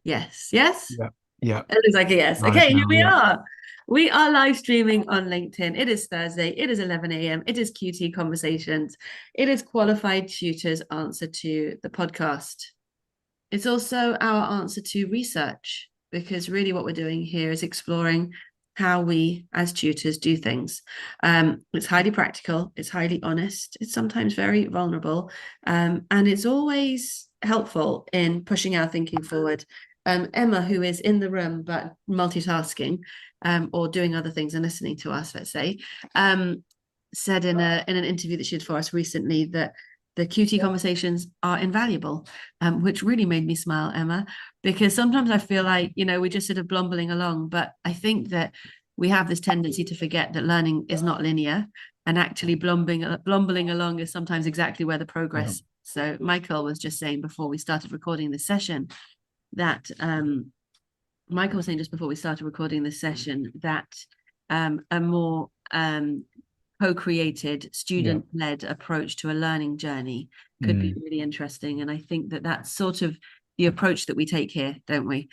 Yes. Yes. Yeah. Yeah. It looks like a yes. Live Okay, here now. we Yeah. are. We are live streaming on LinkedIn. It is Thursday. It is 11 a.m. It is QT Conversations. It is Qualified Tutors' answer to the podcast. It's also our answer to research, because really what we're doing here is exploring how we as tutors do things. It's highly practical, it's highly honest, it's sometimes very vulnerable, and it's always helpful in pushing our thinking forward. Emma, who is in the room but multitasking, or doing other things and listening to us, let's say, said in an interview that she did for us recently that the QT conversations are invaluable, which really made me smile, Emma, because sometimes I feel like, we're just sort of blumbling along. But I think that we have this tendency to forget that learning is not linear, and actually blumbling along is sometimes exactly where the Yeah. progress. So Michael was just saying before we started recording this session that Michael was saying just before we started recording this session that a more co-created, Yeah. student-led approach to a learning journey could be Mm. really interesting. And I think that that's sort of the approach that we take here, don't we?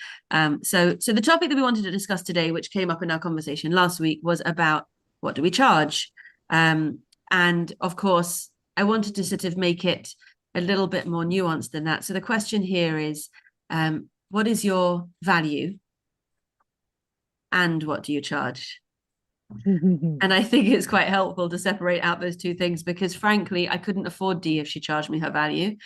So the topic that we wanted to discuss today, which came up in our conversation last week, was about what do we charge? Um, and of course, I wanted to sort of make it a little bit more nuanced than that. So the question here is, what is your value and what do you charge? And I think it's quite helpful to separate out those two things, because frankly, I couldn't afford Dee if she charged me her value.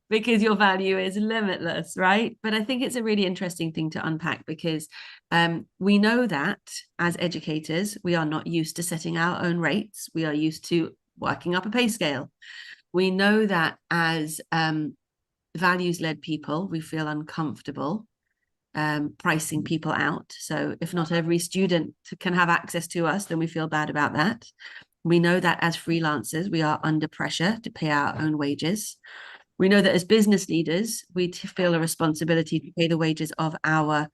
Because your value is limitless, right? But I think it's a really interesting thing to unpack, because we know that as educators, we are not used to setting our own rates. We are used to working up a pay scale. We know that as values-led people, we feel uncomfortable pricing people out. So if not every student can have access to us, then we feel bad about that. We know that as freelancers, we are under pressure to pay our own wages. We know that as business leaders, we feel a responsibility to pay the wages of our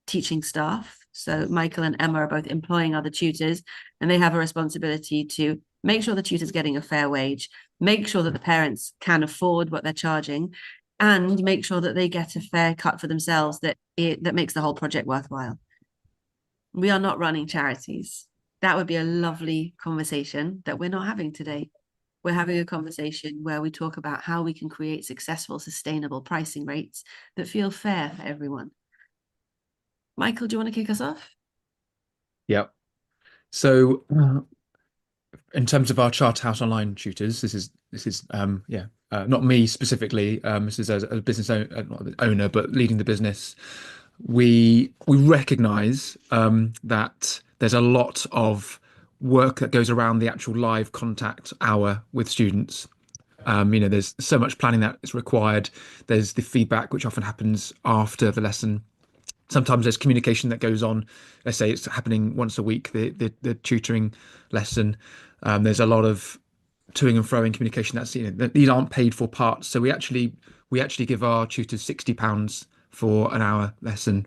teaching staff. So Michael and Emma are both employing other tutors, and they have a responsibility to make sure the tutor's getting a fair wage, make sure that the parents can afford what they're charging, and make sure that they get a fair cut for themselves that makes the whole project worthwhile. We are not running charities. That would be a lovely conversation that we're not having today. We're having a conversation where we talk about how we can create successful, sustainable pricing rates that feel fair for everyone. Michael, do you want to kick us off? Yeah. So, in terms of our Charterhouse Online tutors, not me specifically. This is as a business owner, but leading the business. We recognise that there's a lot of work that goes around the actual live contact hour with students. There's so much planning that is required. There's the feedback, which often happens after the lesson. Sometimes there's communication that goes on. Let's say it's happening once a week, the tutoring lesson. There's a lot of toing and froing communication. These aren't paid for parts. So we actually give our tutors £60 for an hour lesson.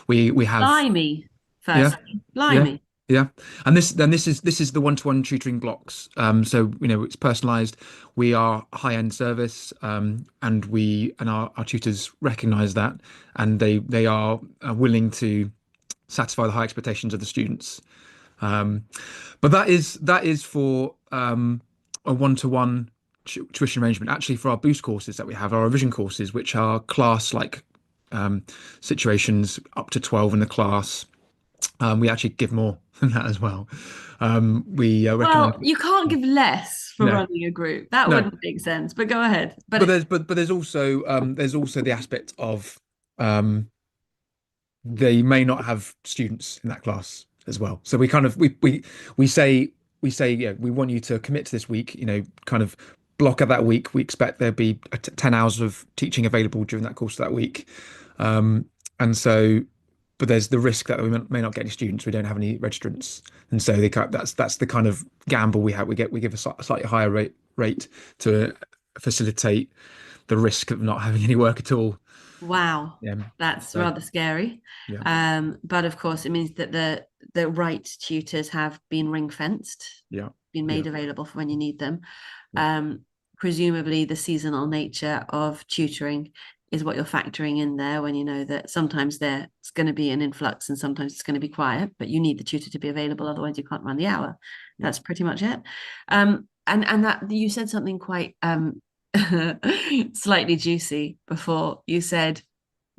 We have. Blimey, Yeah. firstly. Yeah, Blimey. yeah, and this is the one-to-one tutoring blocks. So it's personalised. We are a high-end service, and our tutors recognise that, and they are willing to satisfy the high expectations of the students. Um, but that is for a one-to-one tuition arrangement. Actually, for our boost courses that we have, our revision courses, which are class-like um, situations up to 12 in the class. We actually give more than that as well. We recommend. Well, you can't give less for No, running a group. That no, wouldn't make sense. But go ahead. But but it's there's also the aspect of they may not have students in that class as well. So we kind of we say yeah, we want you to commit to this week. Kind of block out that week. We expect there'll be 10 hours of teaching available during that course of that week. Um, and so, but there's the risk that we may not get any students. We don't have any registrants, and so that's the kind of gamble we have. We give a slightly higher rate to facilitate the risk of not having any work at all. wow, Yeah. that's So rather scary. yeah. But of course, it means that the right tutors have been ring fenced, Yeah. been Yeah. made available for when you need them. Yeah. Um, presumably the seasonal nature of tutoring is what you're factoring in there when you know that sometimes there's going to be an influx and sometimes it's going to be quiet, but you need the tutor to be available, otherwise you can't run the hour. That's pretty much it. And that you said something quite slightly juicy before. You said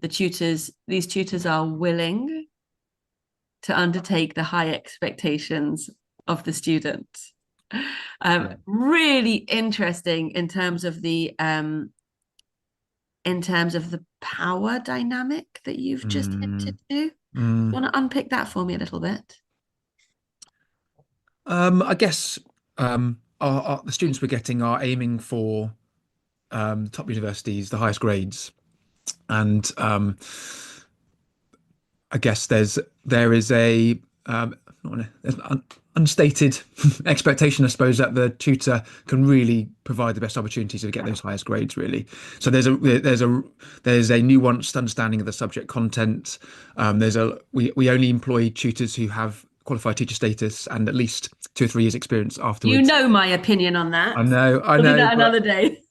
these tutors are willing to undertake the high expectations of the students. Really interesting in terms of the power dynamic that you've just hinted to. You want to unpick that for me a little bit? I guess the students we're getting are aiming for top universities, the highest grades, and I guess there is a an unstated expectation, I suppose, that the tutor can really provide the best opportunities to get those highest grades, really. So there's a nuanced understanding of the subject content. We only employ tutors who have qualified teacher status and at least 2 or 3 years experience You afterwards. know my opinion on that. I We'll do know, that another day.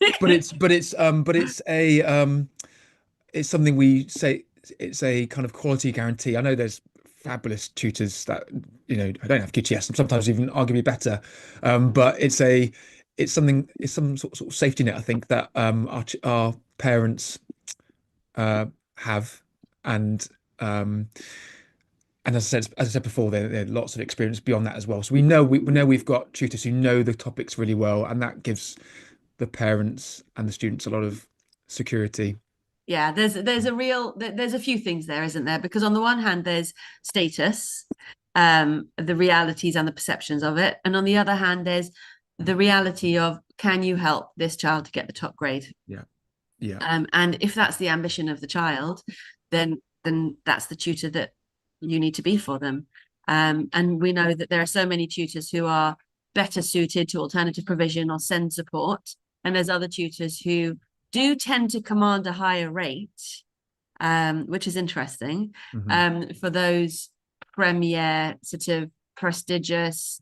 it's something we say, it's a kind of quality guarantee. I know there's fabulous tutors that, I don't have QTS and sometimes even arguably better, but it's some sort of safety net, I think, that our parents have, and as I said before, there are lots of experience beyond that as well. So we know we've got tutors who know the topics really well, and that gives the parents and the students a lot of security. Yeah, there's a few things there, isn't there? Because on the one hand, there's status, the realities and the perceptions of it, and on the other hand, there's the reality of, can you help this child to get the top grade? Yeah, yeah. And if that's the ambition of the child, then that's the tutor that you need to be for them. And we know that there are so many tutors who are better suited to alternative provision or SEND support, and there's other tutors who do tend to command a higher rate, which is interesting, for those premier sort of prestigious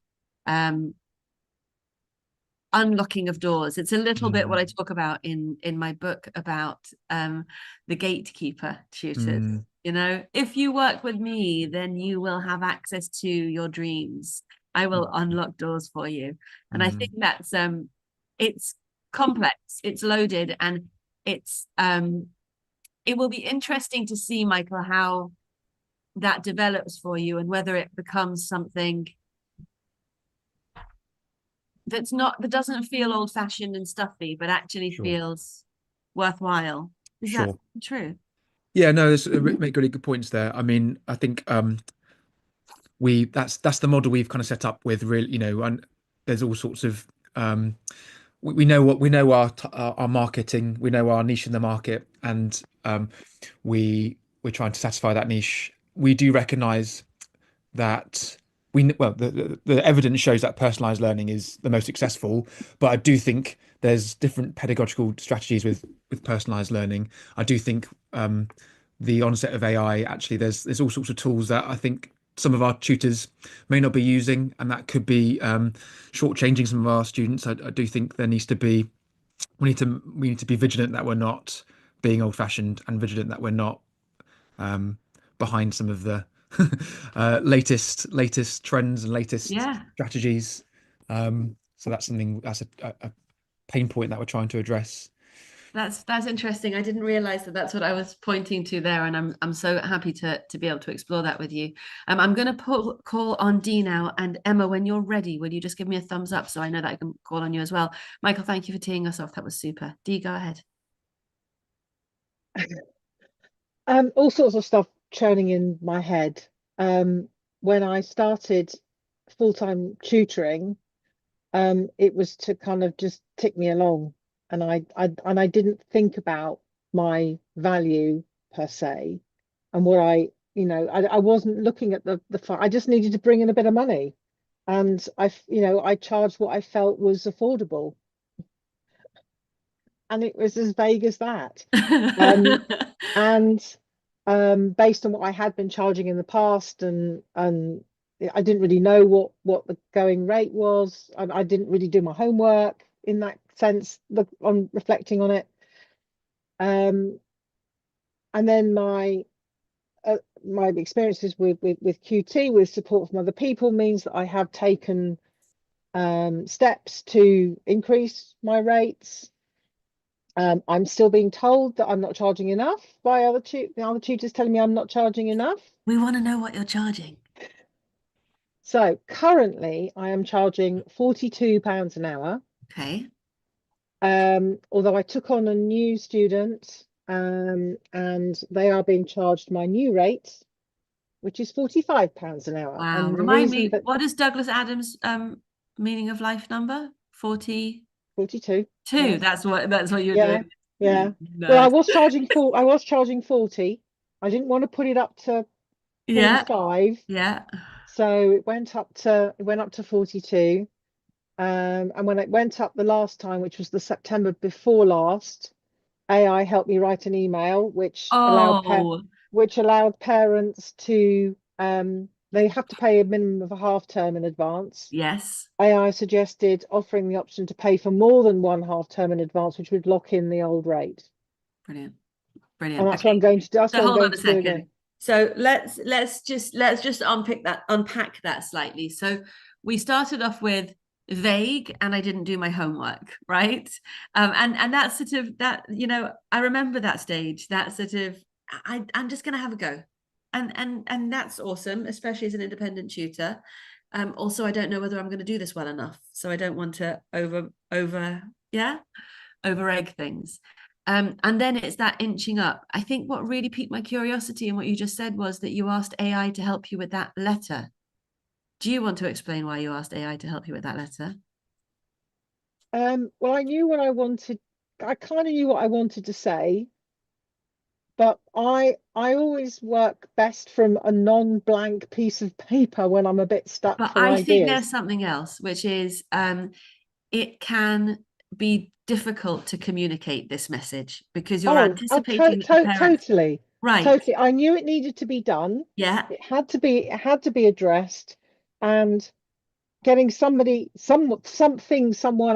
unlocking of doors. It's a little bit what I talk about in my book about the gatekeeper tutors. If you work with me, then you will have access to your dreams. I will unlock doors for you. And I think that's it's complex, it's loaded, and it's it will be interesting to see, Michael, how that develops for you and whether it becomes something that doesn't feel old-fashioned and stuffy, but actually feels worthwhile. Is that true? Yeah, no, there's make really good points there. I mean, I think that's the model we've kind of set up with, really, and there's all sorts of we know our marketing, we know our niche in the market, and we're trying to satisfy that niche. We do recognize that the evidence shows that personalized learning is the most successful, but I do think there's different pedagogical strategies with personalized learning. I do think the onset of AI, actually, there's all sorts of tools that I think some of our tutors may not be using, and that could be shortchanging some of our students. I do think there needs to be we need to be vigilant that we're not being old-fashioned, and vigilant that we're not behind some of the latest trends and latest strategies. So that's a pain point that we're trying to address. That's interesting. I didn't realize that that's what I was pointing to there, and I'm so happy to be able to explore that with you. I'm going to call on Dee now, and Emma, when you're ready, will you just give me a thumbs up so I know that I can call on you as well? Michael, thank you for teeing us off. That was super. Dee, go ahead. All sorts of stuff churning in my head. When I started full-time tutoring, it was to kind of just tick me along, and I didn't think about my value per se, and where I wasn't looking at the I just needed to bring in a bit of money, and I charged what I felt was affordable, and it was as vague as that. And based on what I had been charging in the past, and I didn't really know what the going rate was. I didn't really do my homework in that sense on reflecting on it. And then my experiences with QT, with support from other people, means that I have taken steps to increase my rates. I'm still being told that I'm not charging enough by other tutors telling me I'm not charging enough. We want to know what you're charging. So currently I am charging £42 an hour. Okay. Although I took on a new student, and they are being charged my new rate, which is £45 an hour. Wow. And the Remind reason me, that what is Douglas Adams' meaning of life number? 42. 42. Yeah. That's what you're Yeah. doing. Yeah. No. Well, I was charging 40. I didn't want to put it up to Yeah. 45. Yeah. So it went up to 42. And when it went up the last time, which was the September before last, AI helped me write an email which Oh, allowed parents to they have to pay a minimum of a half term in advance. yes. AI suggested offering the option to pay for more than one half term in advance, which would lock in the old rate. Brilliant. And Brilliant. that's what I'm going to do. That's So what I'm hold going on a to do second. again. So let's just unpack that slightly. So we started off with vague, and I didn't do my homework, right? And that's sort of that, I remember that stage, that sort of I'm just gonna have a go. And that's awesome, especially as an independent tutor. Also, I don't know whether I'm going to do this well enough, so I don't want to over egg things. And then it's that inching up. I think what really piqued my curiosity and what you just said was that you asked AI to help you with that letter. Do you want to explain why you asked AI to help you with that letter? Well, I knew what I wanted. I kind of knew what I wanted to say, but I always work best from a non-blank piece of paper when I'm a bit stuck But for I think there's ideas. something else, which is it can be difficult to communicate this message because you're anticipating that the parents, Totally, right? totally. I knew it needed to be done. Yeah. It had to be addressed, and getting someone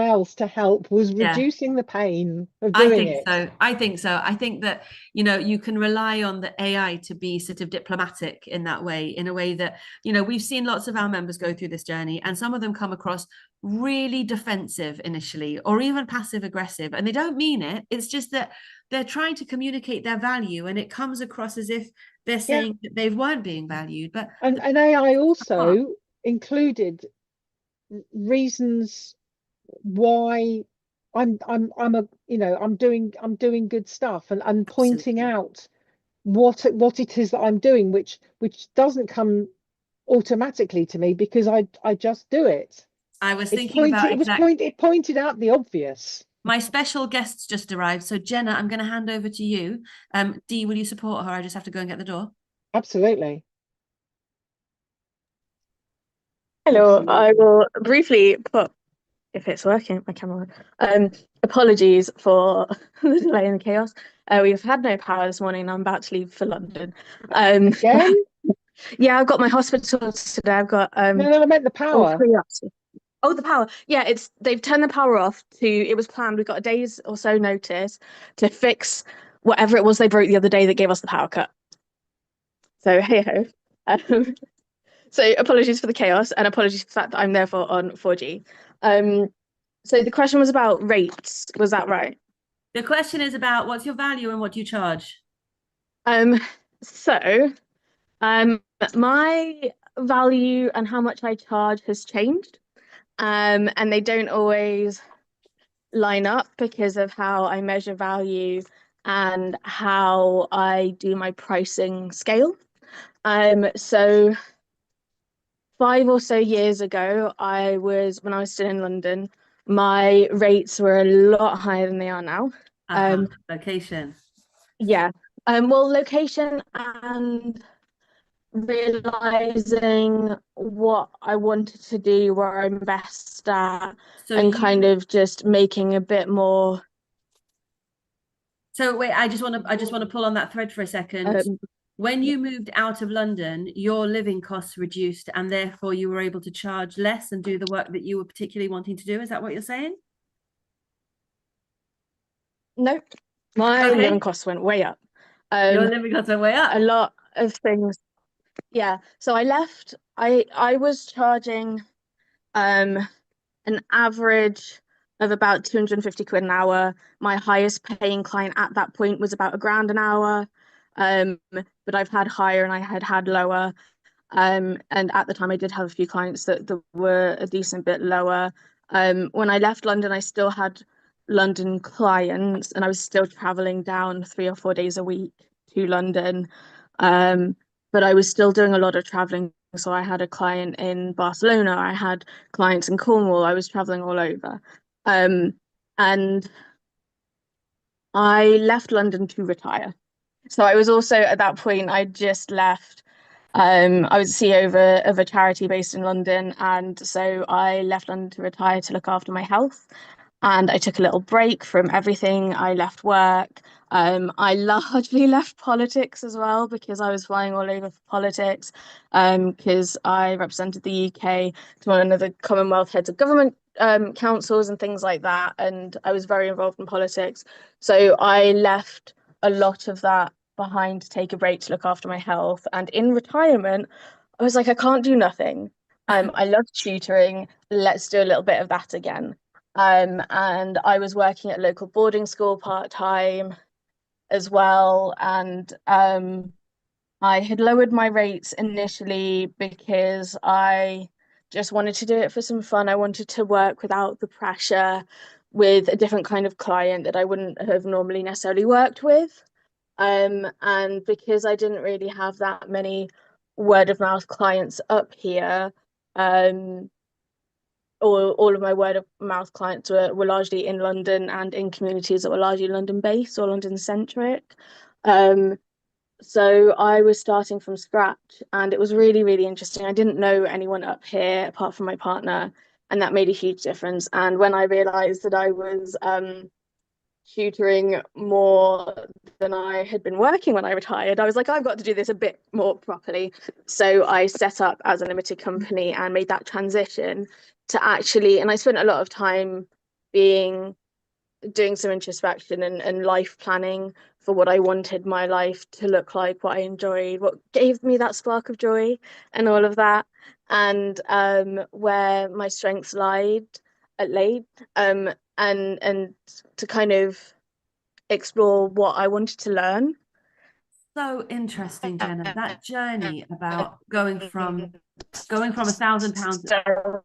else to help was Yeah. reducing the pain of I doing think it. so. I think so. I think that, you can rely on the AI to be sort of diplomatic in that way, in a way that, we've seen lots of our members go through this journey, and some of them come across really defensive initially, or even passive aggressive, and they don't mean it. It's just that they're trying to communicate their value, and it comes across as if they're Yeah. saying that they weren't being valued. But And AI also included reasons why I'm doing good stuff, and pointing out what it is that I'm doing, which doesn't come automatically to me because I just do it. I was thinking about It pointed out the obvious. My special guests just arrived. So Jenna, I'm going to hand over to you. Dee, will you support her? I just have to go and get the door. Absolutely. Hello, I will briefly put, if it's working, my camera. Apologies for the delay and the chaos. We've had no power this morning and I'm about to leave for London. Again? Yeah, I've got my hospital today. I've got No, I meant the power. Oh, the power. Yeah, they've turned the power off it was planned. We got a day's or so notice to fix whatever it was they broke the other day that gave us the power cut. So hey ho. So apologies for the chaos, and apologies for the fact that I'm therefore on 4G. So the question was about rates, was that right? The question is about what's your value and what do you charge? So my value and how much I charge has changed. And they don't always line up because of how I measure value and how I do my pricing scale. So 5 or so years ago, when I was still in London, my rates were a lot higher than they are now. Location. Yeah. Well, location and realizing what I wanted to do, where I'm best at, and kind of just making a bit more. So wait, I just want to pull on that thread for a second. When you moved out of London, your living costs reduced, and therefore you were able to charge less and do the work that you were particularly wanting to do. Is that what you're saying? Nope. My Okay. living costs went way up. Your living costs are way up. A lot of things. Yeah. So I left. I was charging an average of about 250 quid an hour. My highest paying client at that point was about £1,000 an hour. But I've had higher and I had lower. And at the time I did have a few clients that were a decent bit lower. When I left London, I still had London clients and I was still traveling down 3 or 4 days a week to London. But I was still doing a lot of traveling. So I had a client in Barcelona, I had clients in Cornwall, I was traveling all over. And I left London to retire. So I was also at that point, I just left. I was CEO of a charity based in London, and so I left London to retire to look after my health. And I took a little break from everything. I left work. I largely left politics as well because I was flying all over for politics. Because I represented the UK to one of the Commonwealth heads of government councils and things like that, and I was very involved in politics. So I left a lot of that behind to take a break to look after my health. And in retirement, I was like, I can't do nothing. I love tutoring. Let's do a little bit of that again. And I was working at a local boarding school part-time as well. And I had lowered my rates initially because I just wanted to do it for some fun. I wanted to work without the pressure with a different kind of client that I wouldn't have normally necessarily worked with. And because I didn't really have that many word of mouth clients up here, all of my word of mouth clients were largely in London and in communities that were largely London based or London centric. So I was starting from scratch and it was really, really interesting. I didn't know anyone up here apart from my partner, and that made a huge difference. And when I realized that I was tutoring more than I had been working when I retired, I was like, I've got to do this a bit more properly. So I set up as a limited company and made that transition to actually, and I spent a lot of time doing some introspection and life planning for what I wanted my life to look like, what I enjoyed, what gave me that spark of joy and all of that, and where my strengths laid, and to kind of explore what I wanted to learn. So interesting, Jenna, that journey about going from £1,000.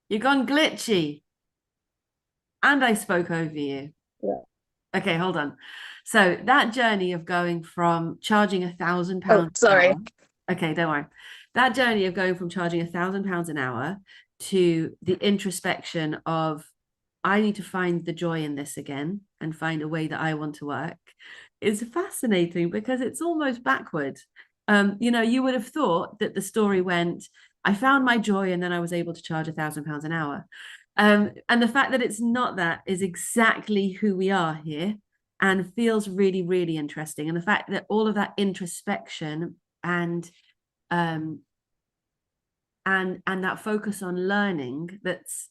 You've gone glitchy. And I spoke over you. Yeah. Okay, hold on. So that journey of going from charging £1,000. Oh, sorry. Okay, don't worry. That journey of going from charging £1,000 an hour to the introspection of, I need to find the joy in this again and find a way that I want to work is fascinating because it's almost backward. You would have thought that the story went, I found my joy and then I was able to charge £1,000 an hour. And the fact that it's not that is exactly who we are here and feels really, really interesting. And the fact that all of that introspection and that focus on learning that's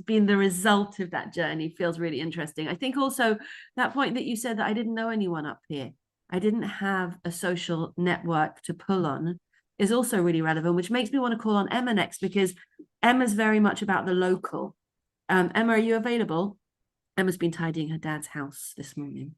been the result of that journey feels really interesting. I think also that point that you said that I didn't know anyone up here, I didn't have a social network to pull on, is also really relevant, which makes me want to call on Emma next, because Emma's very much about the local. Emma, are you available? Emma's been tidying her dad's house this morning.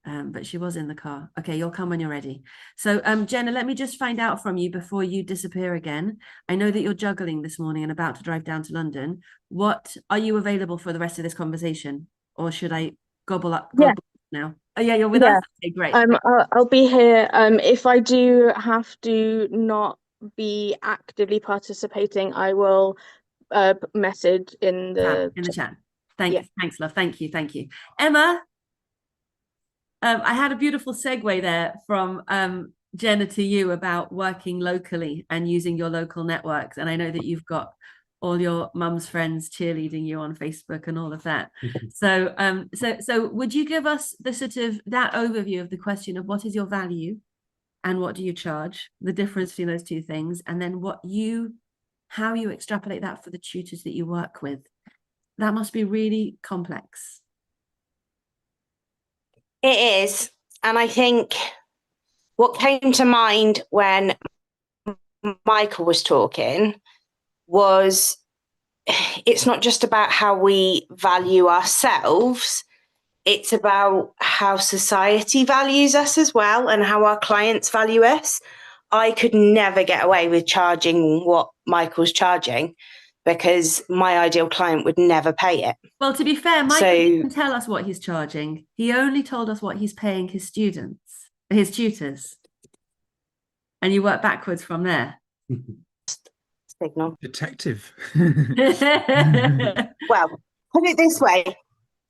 But she was in the car. Okay, you'll come when you're ready. So, Jenna, let me just find out from you before you disappear again. I know that you're juggling this morning and about to drive down to London. What are you available for the rest of this conversation, or should I gobble now? Oh yeah, you're with us. Okay, great. I'll be here. If I do have to not be actively participating, I will message in the chat. Thanks, love. Thank you, Emma. I had a beautiful segue there from Jenna to you about working locally and using your local networks. And I know that you've got all your mum's friends cheerleading you on Facebook and all of that. So would you give us the sort of that overview of the question of what is your value and what do you charge, the difference between those two things, and then how you extrapolate that for the tutors that you work with? That must be really complex. It is. And I think what came to mind when Michael was talking was it's not just about how we value ourselves, it's about how society values us as well and how our clients value us. I could never get away with charging what Michael's charging because my ideal client would never pay it. Well, to be fair, Michael didn't tell us what he's charging. He only told us what he's paying his students, his tutors. And you work backwards from there. Signal. Detective. Well, put it this way.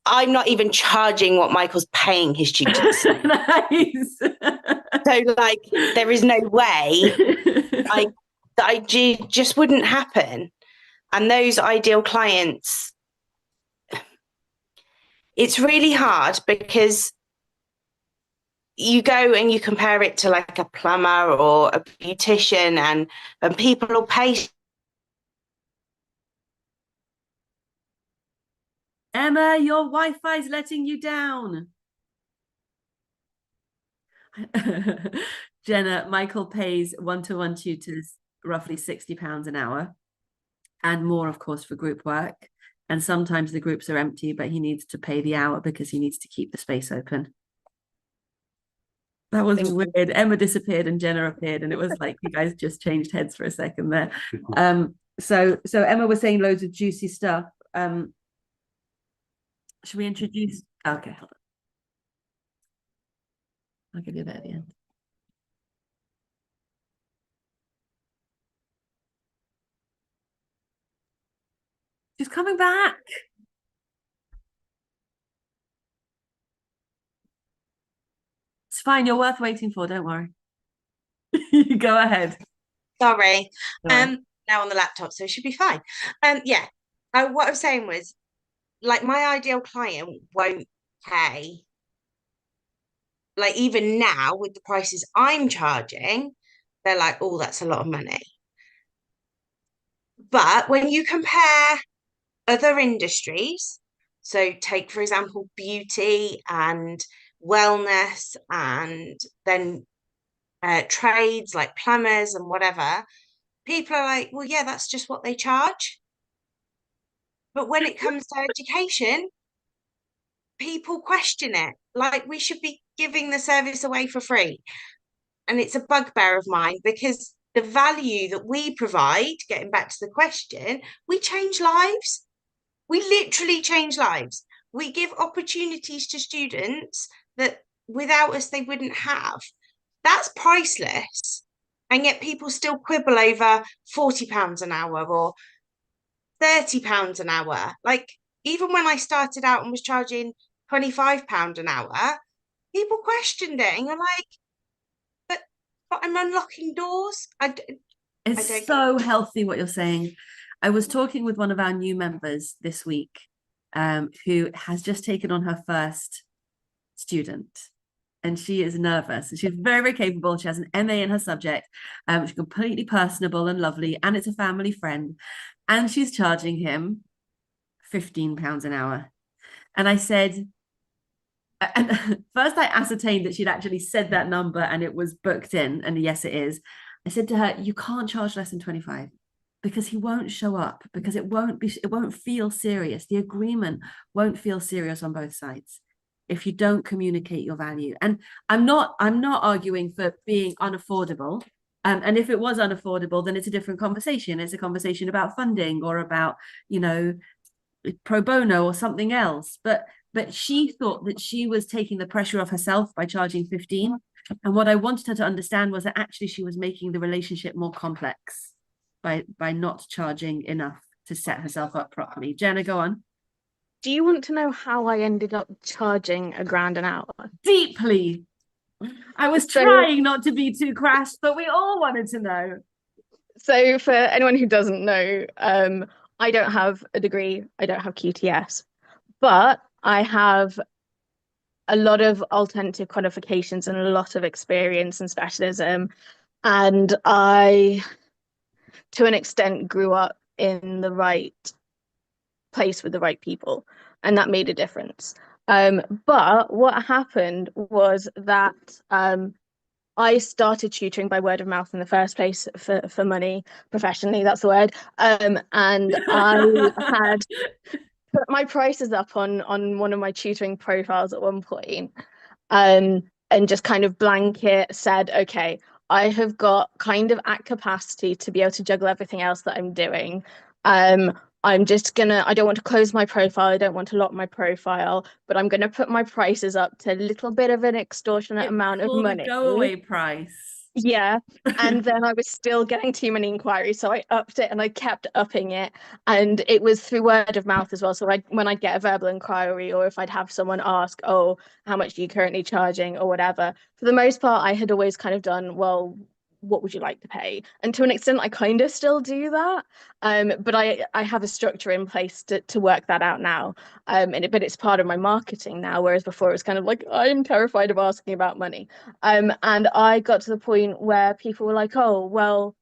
I'm not even charging what Michael's paying his tutors. Nice. So, like, there is no way I just wouldn't happen. And those ideal clients, it's really hard because you go and you compare it to like a plumber or a beautician and people will pay. Emma, your Wi-Fi is letting you down. Jenna, Michael pays one-to-one tutors roughly £60 an hour and more, of course, for group work. And sometimes the groups are empty, but he needs to pay the hour because he needs to keep the space open. That was weird. Emma disappeared and Jenna appeared, and it was like you guys just changed heads for a second there. So Emma was saying loads of juicy stuff. Should we introduce? Okay, hold on. I'll give you that at the end. She's coming back. It's fine. You're worth waiting for. Don't worry. You go ahead. Sorry. Now on the laptop, so it should be fine. Yeah. What I was saying was, like, my ideal client won't pay. Like, even now with the prices I'm charging, they're like, oh, that's a lot of money. But when you compare other industries, so take, for example, beauty and wellness and then trades like plumbers and whatever, people are like, well, yeah, that's just what they charge. But when it comes to education, people question it. Like, we should be giving the service away for free. And it's a bugbear of mine because the value that we provide, getting back to the question, we change lives. We literally change lives. We give opportunities to students that without us they wouldn't have. That's priceless. And yet people still quibble over £40 an hour or £30 an hour. Like, even when I started out and was charging £25 an hour, people questioned it. And you're like, but I'm unlocking doors. It's so healthy what you're saying. I was talking with one of our new members this week, who has just taken on her first student. And she is nervous. She's very, very capable. She has an MA in her subject. She's completely personable and lovely. And it's a family friend. And she's charging him £15 an hour. And I said, and first I ascertained that she'd actually said that number and it was booked in. And yes, it is. I said to her, you can't charge less than 25 because he won't show up, because it won't feel serious. The agreement won't feel serious on both sides if you don't communicate your value. And I'm not arguing for being unaffordable. And if it was unaffordable, then it's a different conversation. It's a conversation about funding or about, pro bono or something else. But she thought that she was taking the pressure off herself by charging 15. And what I wanted her to understand was that actually she was making the relationship more complex by not charging enough to set herself up properly. Jenna, go on. Do you want to know how I ended up charging £1,000 an hour? Deeply. I was trying not to be too crass, but we all wanted to know. So for anyone who doesn't know, I don't have a degree. I don't have QTS, but I have a lot of alternative qualifications and a lot of experience and specialism. And I, to an extent, grew up in the right placed with the right people, and that made a difference. But what happened was that I started tutoring by word of mouth in the first place for money professionally, that's the word. And I had put my prices up on one of my tutoring profiles at one point, and just kind of blanket said, okay, I have got kind of at capacity to be able to juggle everything else that I'm doing. I'm just gonna, I don't want to close my profile, I don't want to lock my profile, but I'm gonna put my prices up to a little bit of an extortionate amount of money. The go away price. Yeah. And then I was still getting too many inquiries, so I upped it and I kept upping it. And it was through word of mouth as well. So when I'd get a verbal inquiry, or if I'd have someone ask, oh, how much are you currently charging, or whatever, for the most part, I had always kind of done, well, what would you like to pay? And to an extent, I kind of still do that. But I have a structure in place to work that out now. But it's part of my marketing now, whereas before it was kind of like, I'm terrified of asking about money. And I got to the point where people were like, oh, well,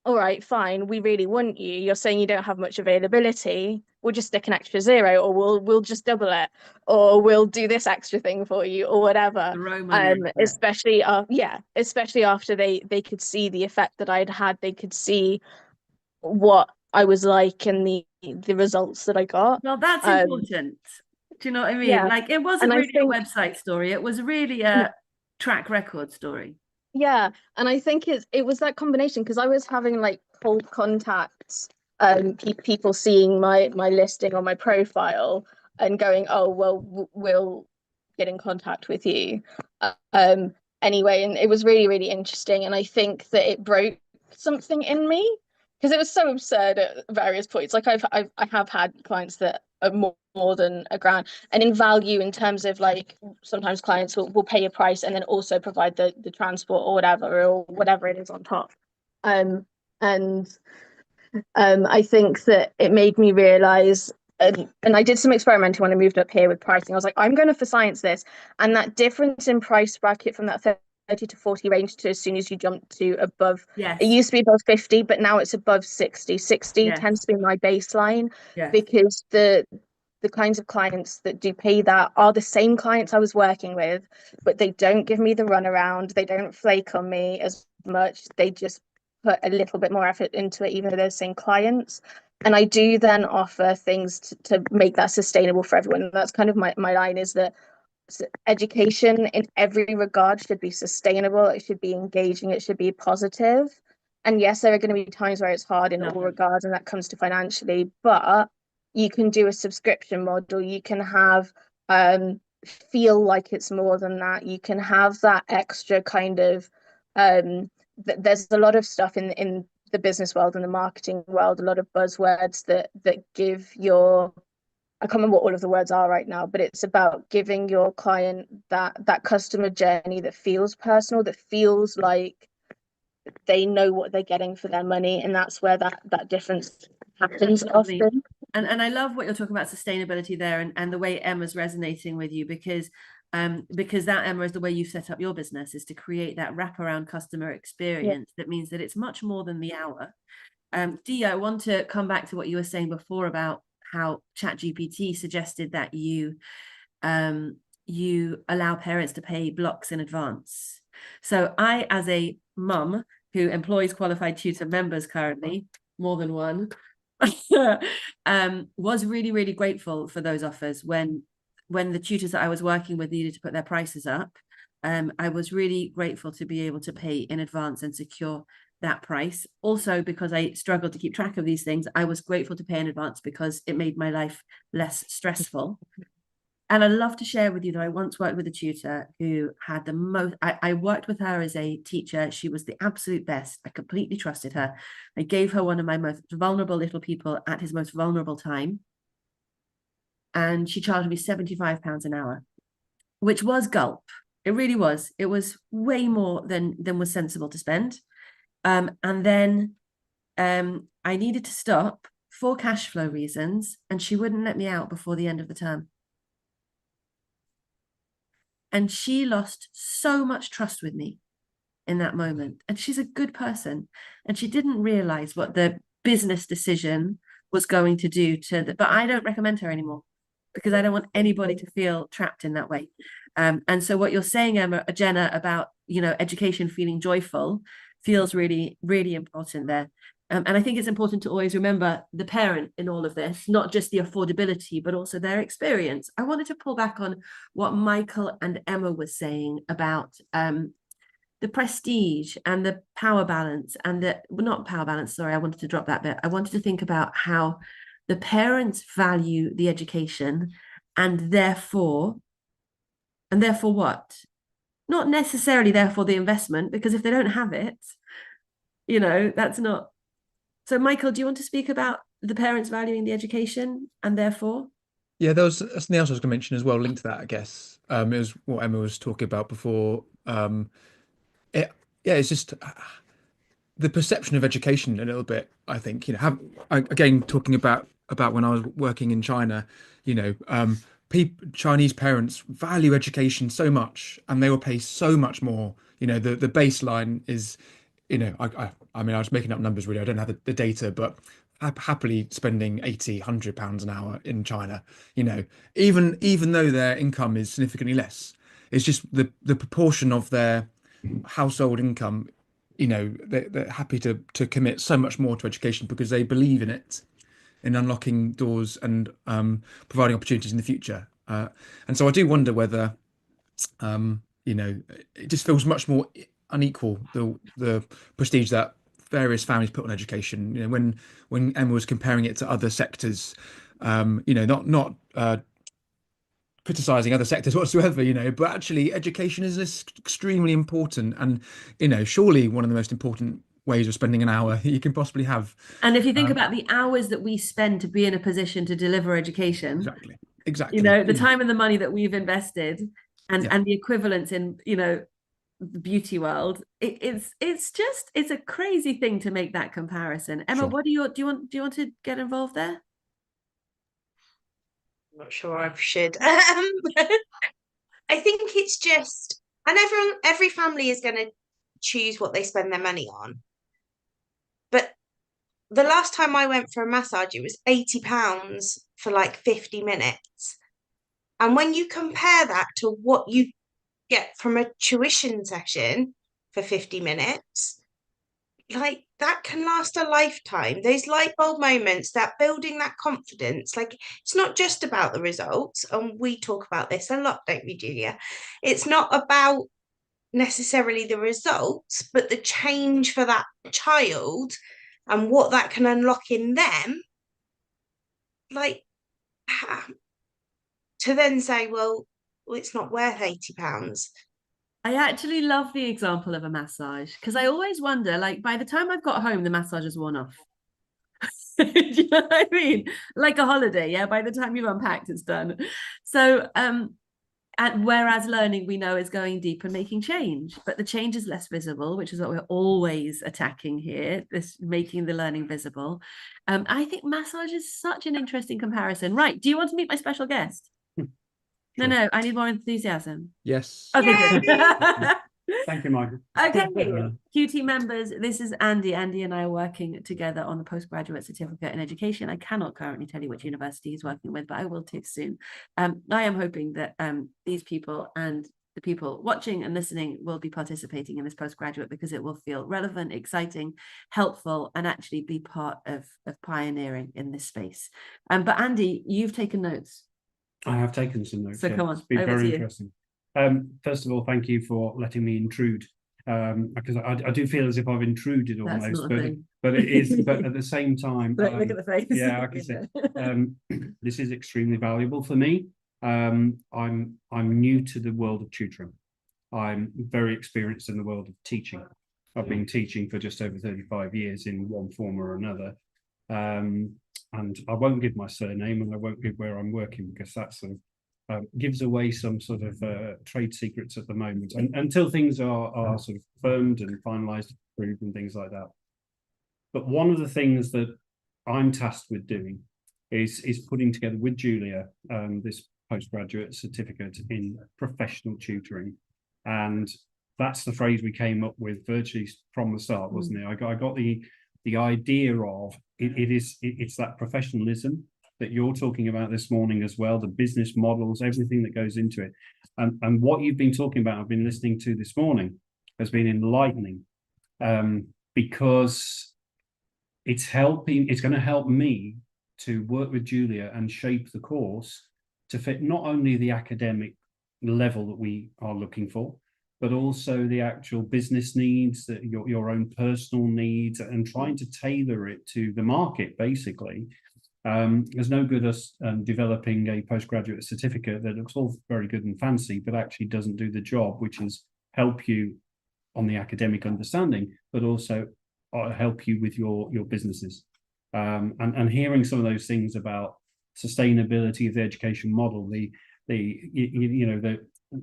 all right, fine, we really want you. You're saying you don't have much availability. We'll just stick an extra zero, or we'll just double it, or we'll do this extra thing for you, or whatever. Especially especially after they could see the effect that I'd had. They could see what I was like and the results that I got. Well, that's important. Do you know what I mean? Yeah. Like, it wasn't really a website story. It was really a track record story. Yeah, and I think it was that combination, because I was having like cold contacts, people seeing my listing on my profile and going, oh, well, we'll get in contact with you. Anyway, and it was really, really interesting, and I think that it broke something in me, because it was so absurd at various points. Like I have had clients that are more than a grand, and in value, in terms of like, sometimes clients will pay a price and then also provide the transport or whatever it is on top. And I think that it made me realize, and I did some experimenting when I moved up here with pricing. I was like, I'm going for science this, and that difference in price bracket from that 30 to 40 range to as soon as you jump to above, it used to be above 50, but now it's above 60 tends to be my baseline, because the kinds of clients that do pay that are the same clients I was working with, but they don't give me the runaround, they don't flake on me as much, they just put a little bit more effort into it, even though they're the same clients. And I do then offer things to make that sustainable for everyone. And that's kind of my line, is that education in every regard should be sustainable, it should be engaging, it should be positive. And yes, there are going to be times where it's hard in all regards, and that comes to financially, but you can do a subscription model, you can have feel like it's more than that, you can have that extra kind of there's a lot of stuff in the business world and the marketing world, a lot of buzzwords that give your, I can't remember what all of the words are right now, but it's about giving your client that customer journey that feels personal, that feels like they know what they're getting for their money, and that's where that difference happens often. And I love what you're talking about, sustainability there, and the way Emma's resonating with you, because that, Emma, is the way you set up your business, is to create that wraparound customer experience that means that it's much more than the hour. Dee, I want to come back to what you were saying before about how ChatGPT suggested that you allow parents to pay blocks in advance. So I, as a mum who employs qualified tutor members currently, more than one, was really, really grateful for those offers when the tutors that I was working with needed to put their prices up. I was really grateful to be able to pay in advance and secure that price. Also, because I struggled to keep track of these things, I was grateful to pay in advance because it made my life less stressful. And I'd love to share with you that I once worked with a tutor who had the most, I worked with her as a teacher. She was the absolute best. I completely trusted her. I gave her one of my most vulnerable little people at his most vulnerable time. And she charged me £75 an hour, which was gulp. It really was. It was way more than was sensible to spend. And then I needed to stop for cash flow reasons, and she wouldn't let me out before the end of the term. And she lost so much trust with me in that moment. And she's a good person. And she didn't realize what the business decision was going to do to the, but I don't recommend her anymore because I don't want anybody to feel trapped in that way. And so what you're saying, Jenna, about, you know, education feeling joyful feels really, really important there. And I think it's important to always remember the parent in all of this, not just the affordability, but also their experience. I wanted to pull back on what Michael and Emma were saying about the prestige and the power balance and the, well, not power balance, sorry, I wanted to drop that bit. I wanted to think about how the parents value the education and therefore what? Not necessarily therefore the investment, because if they don't have it, you know, that's not. So Michael, do you want to speak about the parents valuing the education and therefore? Yeah, there was something else I was going to mention as well, linked to that, I guess. It was what Emma was talking about before. Yeah, it's just the perception of education a little bit. I think, you know, again, talking about when I was working in China, you know, Chinese parents value education so much, and they will pay so much more. You know, the baseline is, you know, I mean, I was making up numbers really. I don't have the data, but happily spending 80, £100 an hour in China. You know, even though their income is significantly less, it's just the proportion of their household income. You know, they're happy to commit so much more to education because they believe in it, in unlocking doors and providing opportunities in the future. And so I do wonder whether, you know, it just feels much more unequal, the prestige that various families put on education. You know, when Emma was comparing it to other sectors, you know, not criticizing other sectors whatsoever, you know, but actually education is extremely important, and, you know, surely one of the most important ways of spending an hour you can possibly have. And if you think about the hours that we spend to be in a position to deliver education, exactly, you know, the time and the money that we've invested, and the equivalence in, you know, the beauty world, it's a crazy thing to make that comparison. Emma, Sure. what do you want to get involved there? I'm not sure I should. I think it's just, and every family is going to choose what they spend their money on. But the last time I went for a massage, it was £80 for like 50 minutes. And when you compare that to what you get from a tuition session for 50 minutes, like that can last a lifetime. Those light bulb moments, that building that confidence, like it's not just about the results. And we talk about this a lot, don't we, Julia? It's not about necessarily the results, but the change for that child and what that can unlock in them. Like, to then say, well, it's not worth £80. I actually love the example of a massage because I always wonder, like, by the time I've got home, the massage has worn off. Do you know what I mean? Like a holiday, yeah. By the time you've unpacked, it's done. So, and whereas learning, we know, is going deep and making change, but the change is less visible, which is what we're always attacking here, this making the learning visible. I think massage is such an interesting comparison. Right. Do you want to meet my special guest? No, I need more enthusiasm. Yes. Okay, good. Thank you, Michael. Okay, QT members, this is Andy. Andy and I are working together on the postgraduate certificate in education. I cannot currently tell you which university he's working with, but I will too soon. I am hoping that these people and the people watching and listening will be participating in this postgraduate because it will feel relevant, exciting, helpful, and actually be part of pioneering in this space. But Andy, you've taken notes. I have taken some notes. So come on, it's been over very to you. interesting. First of all, thank you for letting me intrude, because I do feel as if I've intruded That's almost, not a thing. but it is. But at the same time, Look at the face. yeah, I can see. This is extremely valuable for me. I'm new to the world of tutoring. I'm very experienced in the world of teaching. I've been teaching for just over 35 years in one form or another. And I won't give my surname, and I won't give where I'm working, because that sort of gives away some sort of trade secrets at the moment, and until things are sort of firmed and finalised, approved and things like that. But one of the things that I'm tasked with doing is putting together with Julia this postgraduate certificate in professional tutoring. And that's the phrase we came up with virtually from the start, wasn't it? I got the idea of it's that professionalism that you're talking about this morning as well, the business models, everything that goes into it. And what you've been talking about, I've been listening to this morning, has been enlightening, because it's going to help me to work with Julia and shape the course to fit not only the academic level that we are looking for, but also the actual business needs, that your own personal needs, and trying to tailor it to the market, basically. There's no good us developing a postgraduate certificate that looks all very good and fancy, but actually doesn't do the job, which is help you on the academic understanding, but also help you with your businesses. And hearing some of those things about sustainability of the education model,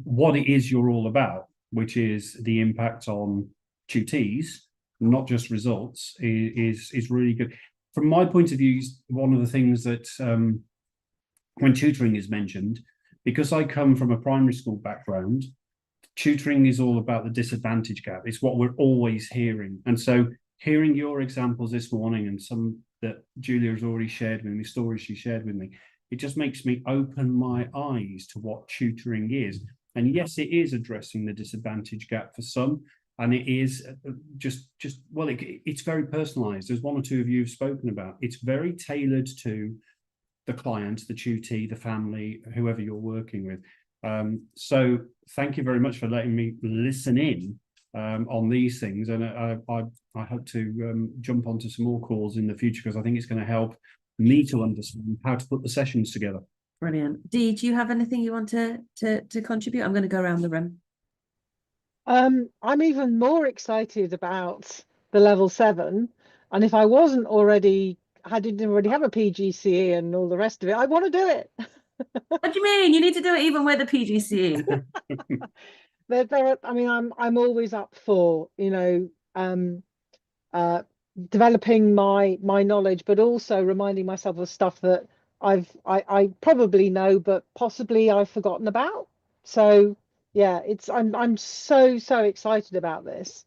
what it is you're all about, which is the impact on tutees, not just results, is really good. From my point of view, one of the things that when tutoring is mentioned, because I come from a primary school background, tutoring is all about the disadvantage gap. It's what we're always hearing. And so hearing your examples this morning and some that Julia has already shared with me, stories she shared with me, it just makes me open my eyes to what tutoring is. And yes, it is addressing the disadvantage gap for some, and it is it's very personalized. There's one or two of you have spoken about. It's very tailored to the client, the tutee, the family, whoever you're working with. So thank you very much for letting me listen in on these things, and I hope to jump onto some more calls in the future, because I think it's going to help me to understand how to put the sessions together. Brilliant. Dee, do you have anything you want to contribute? I'm going to go around the room. I'm even more excited about the level 7, and if I didn't already have a PGCE and all the rest of it, I want to do it. What do you mean? You need to do it even with a PGCE. I'm always up for, developing my knowledge, but also reminding myself of stuff that I probably know, but possibly I've forgotten about. So yeah, I'm so excited about this,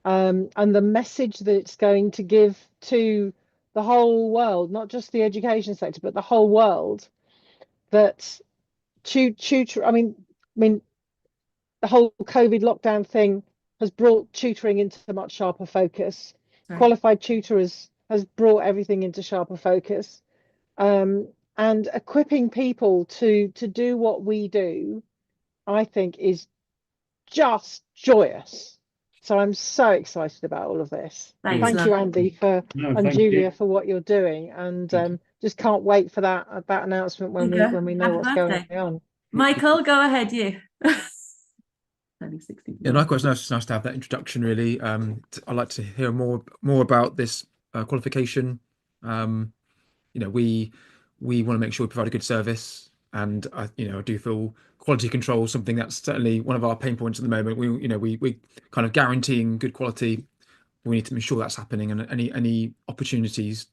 and the message that it's going to give to the whole world, not just the education sector, but the whole world, that tutor. I mean, the whole COVID lockdown thing has brought tutoring into much sharper focus. Sorry. Qualified tutor has brought everything into sharper focus, and equipping people to do what we do, I think, is just joyous. So I'm so excited about all of this. Thanks, Thank you, Andy, and Julia, for what you're doing, and just can't wait for that announcement when we know what's going on. Michael, go ahead, you. Yeah, likewise, it's nice to have that introduction, really. I'd like to hear more about this qualification. We want to make sure we provide a good service, and I do feel quality control is something that's certainly one of our pain points at the moment. We kind of guaranteeing good quality. We need to ensure that's happening, and any opportunities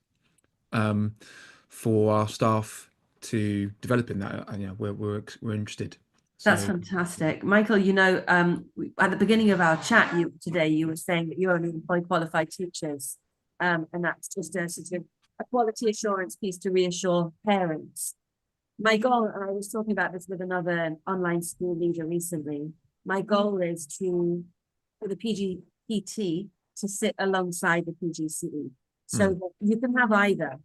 for our staff to develop in that, we're interested. That's fantastic. Michael, at the beginning of our chat today, you were saying that you only employ qualified teachers, and that's just a sort of a quality assurance piece to reassure parents. My goal, and I was talking about this with another online school leader recently, my goal is for the PGPT to sit alongside the PGCE, so that you can have either.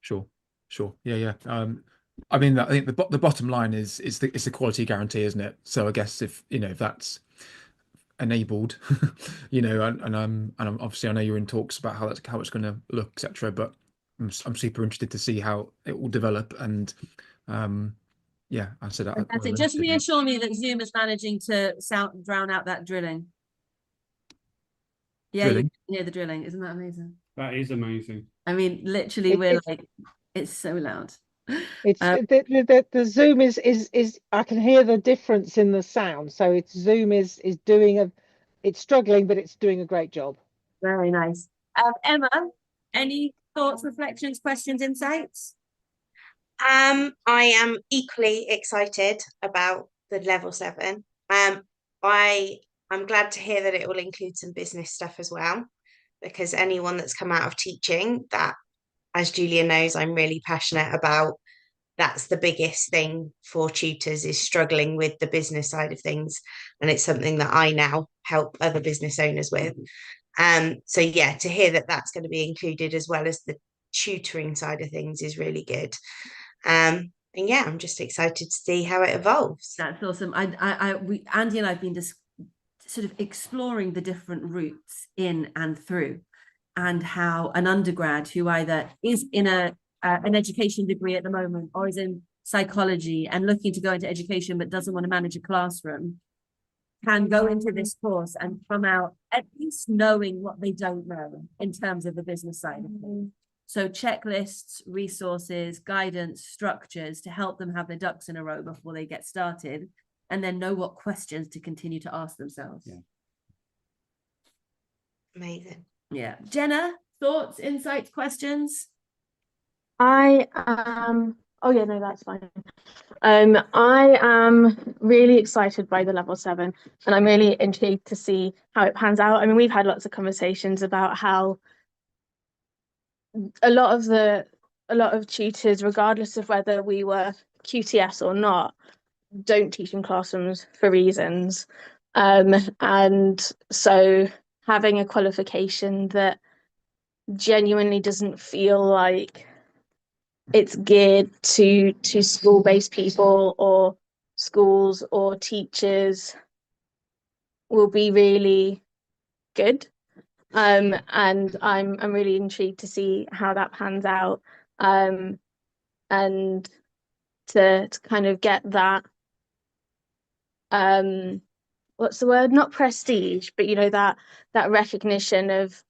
Sure. Yeah. I think the bottom line is it's a quality guarantee, isn't it? So I guess if that's enabled, and I'm obviously, I know you're in talks about how it's going to look, etc. But I'm super interested to see how it will develop, and I said that. Just reassure me that Zoom is managing to drown out that drilling. Yeah, drilling? You can hear the drilling. Isn't that amazing? That is amazing. I mean, literally, it's so loud. It's the Zoom is I can hear the difference in the sound. So Zoom is doing it's struggling, but it's doing a great job. Very nice. Emma, any thoughts, reflections, questions, insights? I am equally excited about the level 7. I'm glad to hear that it will include some business stuff as well. because anyone that's come out of teaching, that, as Julia knows, I'm really passionate about. That's the biggest thing for tutors, is struggling with the business side of things, and it's something that I now help other business owners with. So yeah, to hear that that's going to be included as well as the tutoring side of things is really good. And yeah, I'm just excited to see how it evolves. That's awesome. Andy and I've been just sort of exploring the different routes in and through, and how an undergrad who either is in an education degree at the moment or is in psychology and looking to go into education but doesn't want to manage a classroom can go into this course and come out at least knowing what they don't know in terms of the business side of things. So checklists, resources, guidance, structures to help them have their ducks in a row before they get started, and then know what questions to continue to ask themselves. Yeah. Amazing. Yeah. Jenna, thoughts, insights, questions? I am, oh yeah, no, that's fine. I am really excited by the level 7, and I'm really intrigued to see how it pans out. I mean, we've had lots of conversations about how a lot of tutors, regardless of whether we were QTS or not, don't teach in classrooms for reasons. And so having a qualification that genuinely doesn't feel like it's geared to school-based people or schools or teachers will be really good. And I'm really intrigued to see how that pans out. And to kind of get that what's the word, not prestige, but you know, that recognition of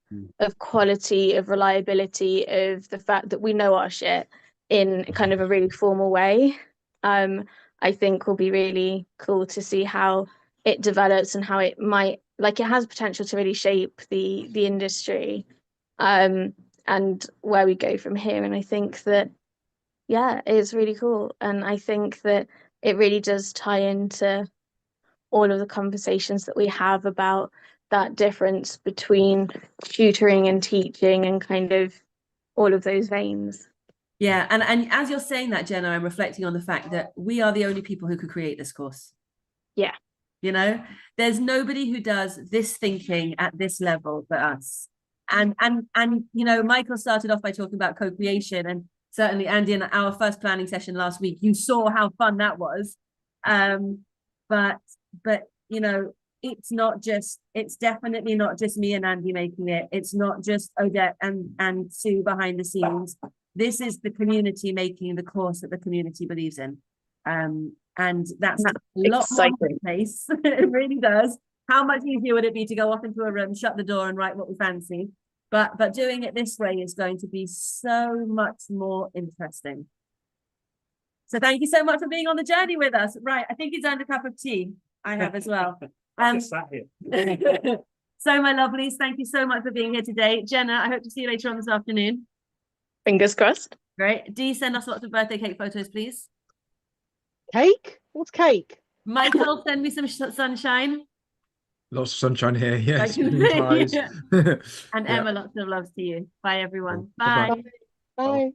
quality, of reliability, of the fact that we know our shit in kind of a really formal way. I think will be really cool to see how it develops and how it might, like, it has potential to really shape the industry, and where we go from here. And I think that, yeah, it's really cool, and I think that it really does tie into all of the conversations that we have about that difference between tutoring and teaching and kind of all of those veins. Yeah, and as you're saying that, Jenna, I'm reflecting on the fact that we are the only people who could create this course. Yeah. You know, there's nobody who does this thinking at this level but us. And you know, Michael started off by talking about co-creation, and certainly Andy, in our first planning session last week, you saw how fun that was. But you know, it's definitely not just me and Andy making it. It's not just Odette and Sue behind the scenes. This is the community making the course that the community believes in. And that's a lot more place. It really does. How much easier would it be to go off into a room, shut the door, and write what we fancy? But doing it this way is going to be so much more interesting. So thank you so much for being on the journey with us. Right, I think it's earned a cup of tea. I have as well. Just sat here. So my lovelies, thank you so much for being here today. Jenna, I hope to see you later on this afternoon. Fingers crossed. Great. Do send us lots of birthday cake photos, please? Cake? What's cake? Michael, send me some sunshine. Lots of sunshine here. Yes. And Yeah. Emma, lots of loves to you. Bye, everyone. Bye-bye. Bye. Bye.